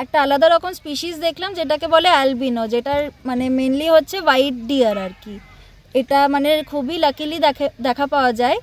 একটা আলাদা রকম স্পিসিস দেখলাম যেটাকে বলে অ্যালবিনো, যেটার মানে মেনলি হচ্ছে হোয়াইট ডিয়ার আর কি। এটা মানে খুবই লাকিলি দেখা পাওয়া যায়।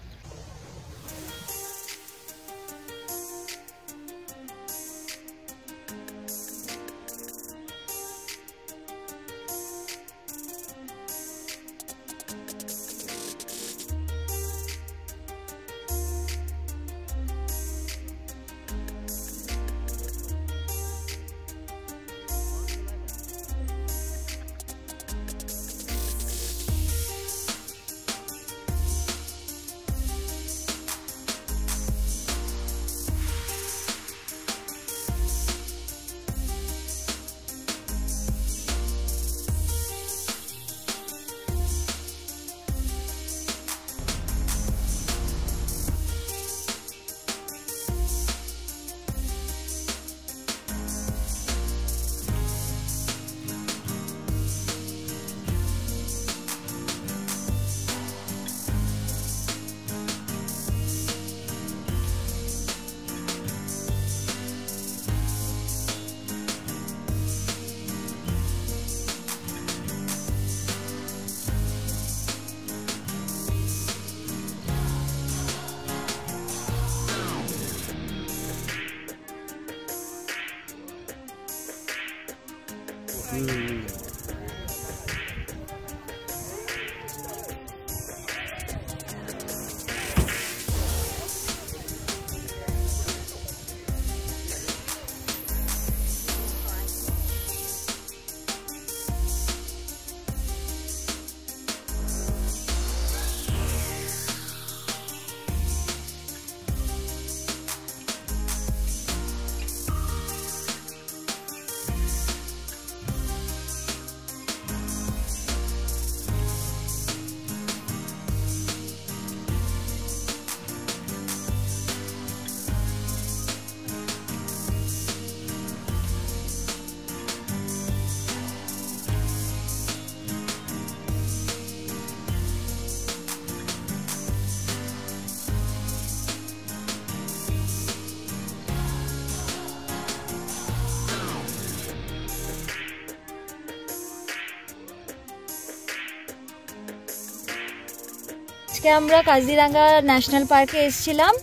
আজকে আমরা কাজিরাঙ্গা ন্যাশনাল পার্কে এসেছিলাম।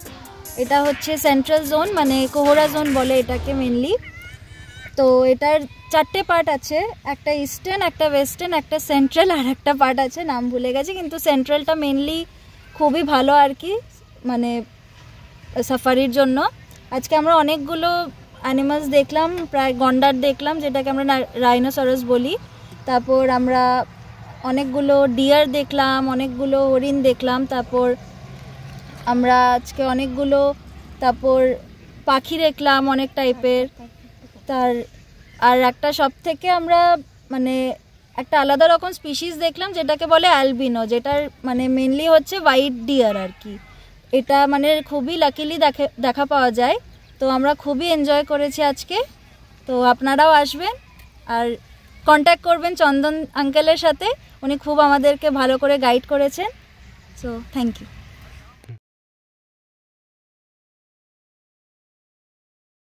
এটা হচ্ছে সেন্ট্রাল জোন, মানে কোহরা জোন বলে এটাকে মেনলি। তো এটার 4টে পার্ট আছে, একটা ইস্টার্ন, একটা ওয়েস্টার্ন, একটা সেন্ট্রাল, আর একটা পার্ট আছে নাম ভুলে গেছি, কিন্তু সেন্ট্রালটা মেনলি খুবই ভালো আর কি, মানে সাফারির জন্য। আজকে আমরা অনেকগুলো অ্যানিমালস দেখলাম, প্রায় গন্ডার দেখলাম যেটাকে আমরা রাইনোসরাস বলি। তারপর আমরা অনেকগুলো ডিয়ার দেখলাম, অনেকগুলো হরিণ দেখলাম। তারপর আমরা আজকে অনেকগুলো পাখি দেখলাম অনেক টাইপের। আর একটা সব থেকে আমরা মানে একটা আলাদা রকম স্পিসিস দেখলাম যেটাকে বলে অ্যালবিনো, যেটার মানে মেনলি হচ্ছে হোয়াইট ডিয়ার আর কি। এটা মানে খুবই লাকিলি দেখা পাওয়া যায়। তো আমরা খুবই এনজয় করেছি আজকে। তো আপনারাও আসবেন আর কন্ট্যাক্ট করবেন চন্দন আঙ্কেলের সাথে, উনি খুব আমাদেরকে ভালো করে গাইড করেছেন। So thank you.